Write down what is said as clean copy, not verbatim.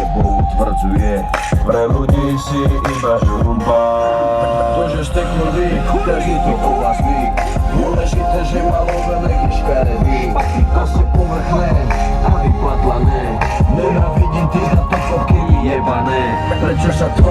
nebo utvrdzuje. Pre ľudí si iba žumba. To, že ste krví, každý to u vás ví. Dôležité, že malovené je škaredý. To si povrchné a vypatlané. Nenávidím ty na to pokyny jebané. Prečo sa to